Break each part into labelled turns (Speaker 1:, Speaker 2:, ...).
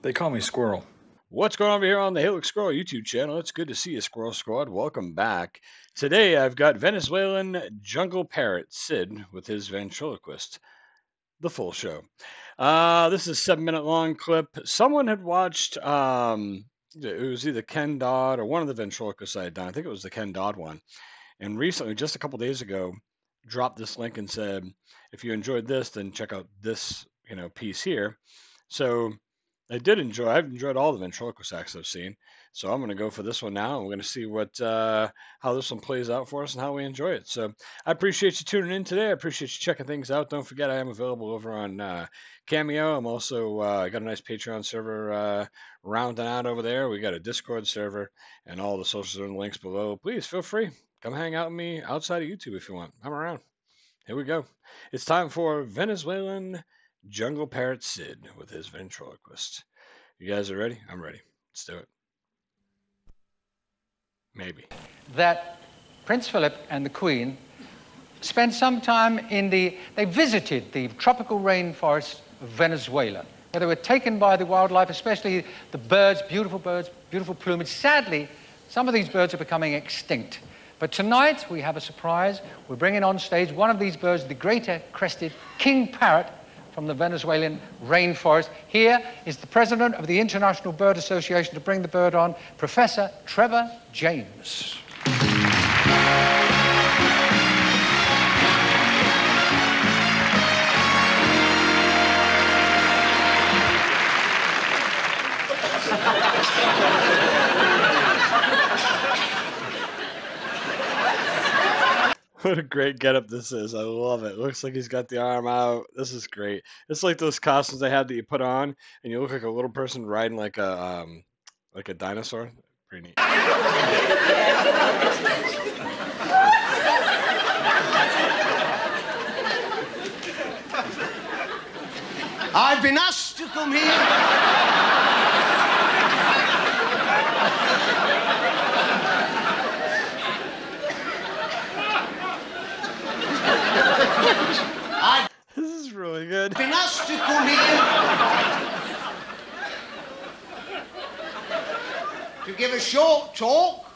Speaker 1: They call me Squirrel.
Speaker 2: What's going on over here on the Look Squirrel YouTube channel? It's good to see you, Squirrel Squad. Welcome back. Today I've got Venezuelan Jungle Parrot Sid with his ventriloquist. The full show. This is a 7-minute long clip. Someone had watched, it was either Ken Dodd or one of the ventriloquists I had done. I think it was the Ken Dodd one. And recently, just a couple days ago, dropped this link and said, if you enjoyed this, then check out this, piece here. So I've enjoyed all the ventriloquist acts I've seen. So I'm going to go for this one now. And we're going to see how this one plays out for us and how we enjoy it. So I appreciate you tuning in today. I appreciate you checking things out. Don't forget, I am available over on Cameo. I'm also got a nice Patreon server rounding out over there. We got a Discord server and all the socials and links below. Please feel free. Come hang out with me outside of YouTube if you want. I'm around. Here we go. It's time for Venezuelan Jungle Parrot Sid with his ventriloquist. You guys are ready? I'm ready. Let's do it. Maybe.
Speaker 3: That Prince Philip and the Queen spent some time they visited the tropical rainforest of Venezuela, where they were taken by the wildlife, especially the birds, beautiful plumage. Sadly, some of these birds are becoming extinct. But tonight we have a surprise. We're bringing on stage one of these birds, the greater crested king parrot from the Venezuelan rainforest. Here is the president of the International Bird Association to bring the bird on, Professor Trevor James.
Speaker 2: What a great getup this is. I love it. Looks like he's got the arm out. This is great. It's like those costumes they have that you put on and you look like a little person riding like a dinosaur. Pretty neat.
Speaker 4: I've been asked to come here.
Speaker 2: This is really good.
Speaker 4: I've been asked to come here to give a short talk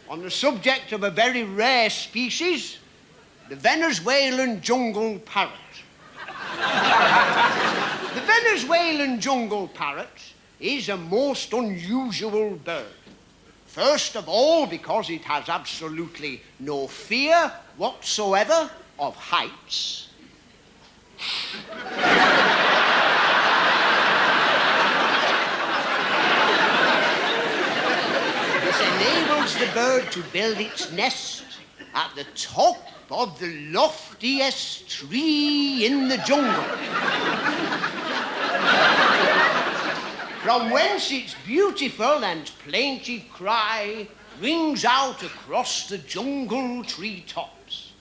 Speaker 4: on the subject of a very rare species, the Venezuelan jungle parrot. The Venezuelan jungle parrot is a most unusual bird. First of all, because it has absolutely no fear whatsoever of heights. This enables the bird to build its nest at the top of the loftiest tree in the jungle, from whence its beautiful and plaintive cry rings out across the jungle treetops.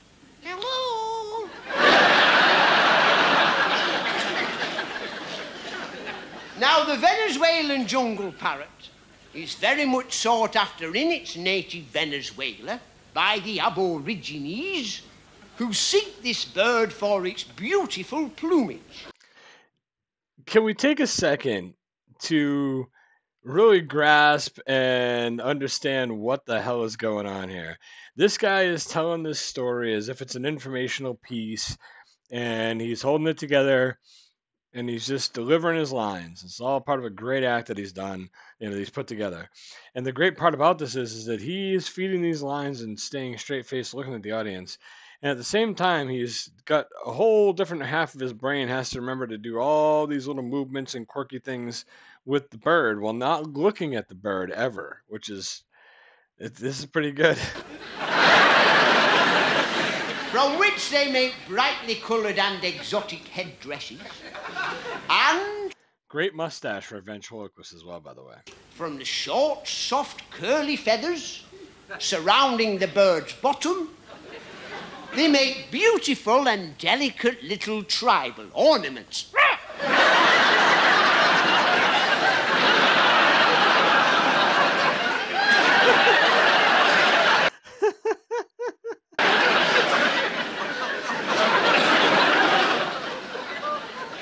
Speaker 4: Hello! Now, the Venezuelan jungle parrot is very much sought after in its native Venezuela by the Aborigines, who seek this bird for its beautiful plumage.
Speaker 2: Can we take a second to really grasp and understand what the hell is going on here? This guy is telling this story as if it's an informational piece, and he's holding it together, and he's just delivering his lines. It's all part of a great act that he's done, that he's put together. And the great part about this is that he is feeding these lines and staying straight-faced, looking at the audience. And at the same time, he's got a whole different half of his brain has to remember to do all these little movements and quirky things with the bird while not looking at the bird ever, which is, this is pretty good.
Speaker 4: From which they make brightly coloured and exotic headdresses, and...
Speaker 2: Great mustache for a ventriloquist as well, by the way.
Speaker 4: From the short, soft, curly feathers surrounding the bird's bottom, they make beautiful and delicate little tribal ornaments.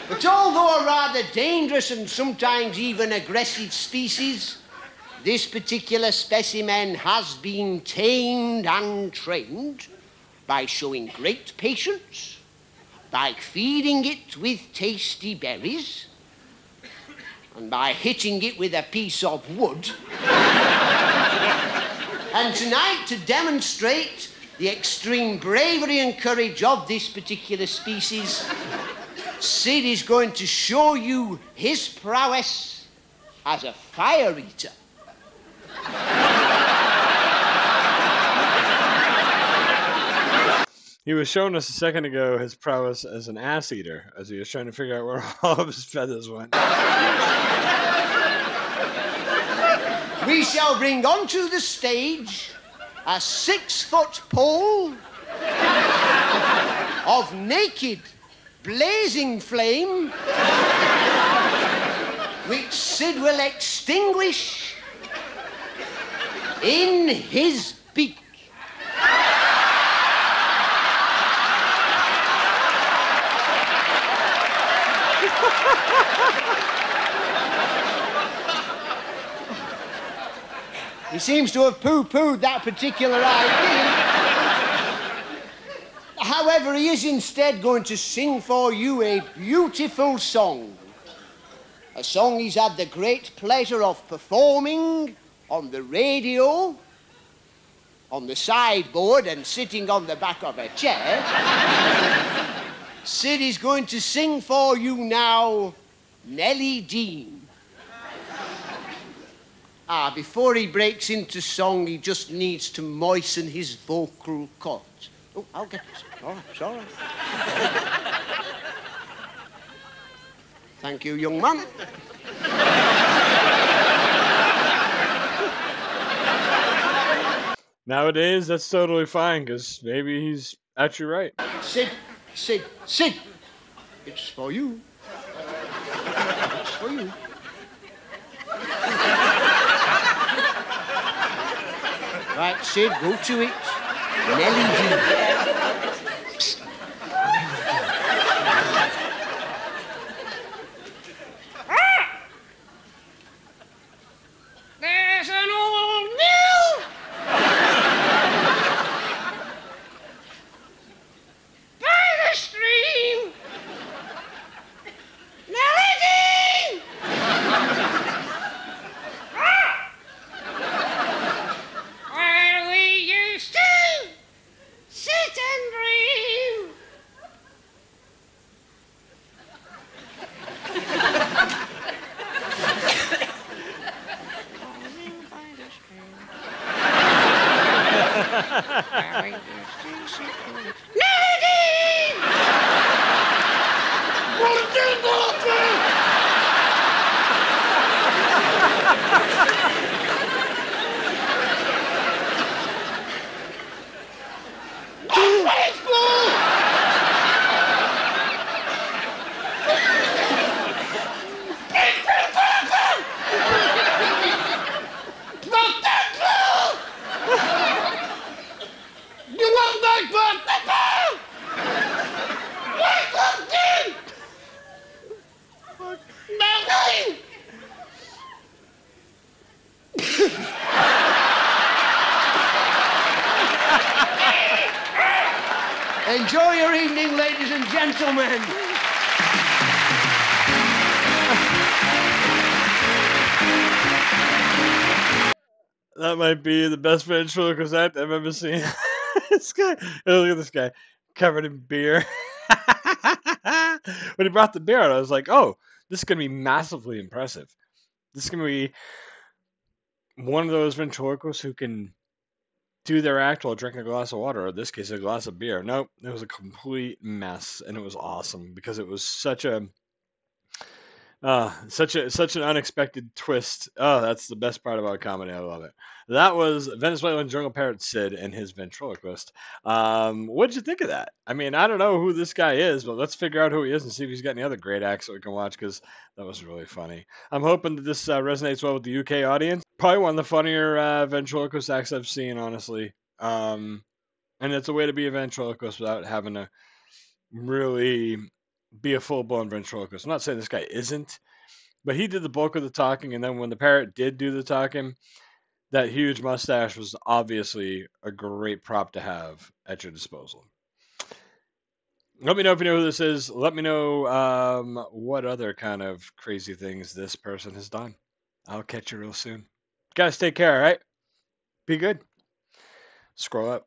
Speaker 4: But although a rather dangerous and sometimes even aggressive species, this particular specimen has been tamed and trained by showing great patience, by feeding it with tasty berries, and by hitting it with a piece of wood. And tonight, to demonstrate the extreme bravery and courage of this particular species, Sid is going to show you his prowess as a fire eater.
Speaker 2: He was showing us a second ago his prowess as an ass eater, as he was trying to figure out where all of his feathers went.
Speaker 4: We shall bring onto the stage a 6-foot pole of naked, blazing flame, which Sid will extinguish in his beak. He seems to have pooh-poohed that particular idea. However, he is instead going to sing for you a beautiful song. A song he's had the great pleasure of performing on the radio, on the sideboard and sitting on the back of a chair. Sid is going to sing for you now, Nellie Dean. Before he breaks into song, he just needs to moisten his vocal cords. Oh, I'll get this. All right, it's all right. Thank you, young man.
Speaker 2: Nowadays, that's totally fine, because maybe he's actually right.
Speaker 4: Sid, Sid, Sid. It's for you. It's for you. Right, Sid, go to it. Nellie Dean.
Speaker 1: There's an old mill by the stream. Nellie Dean! Where we used to sit and dream.
Speaker 4: Enjoy your evening, ladies and gentlemen.
Speaker 2: That might be the best ventriloquist act I've ever seen. This guy, oh, look at this guy, covered in beer. When he brought the beer out, I was like, oh, this is going to be massively impressive. This is going to be one of those ventriloquists who can do their act while drinking a glass of water, or in this case, a glass of beer. Nope, it was a complete mess, and it was awesome because it was such an unexpected twist. Oh, that's the best part about comedy. I love it. That was Venezuelan Jungle Parrot Sid and his ventriloquist. What'd you think of that? I mean, I don't know who this guy is, but let's figure out who he is and see if he's got any other great acts that we can watch, because that was really funny. I'm hoping that this resonates well with the UK audience. Probably one of the funnier ventriloquist acts I've seen, honestly. And it's a way to be a ventriloquist without having to really be a full-blown ventriloquist. I'm not saying this guy isn't, but he did the bulk of the talking, and then when the parrot did do the talking, that huge mustache was obviously a great prop to have at your disposal. Let me know if you know who this is. Let me know what other kind of crazy things this person has done. I'll catch you real soon. Guys, take care, all right? Be good. Scroll up.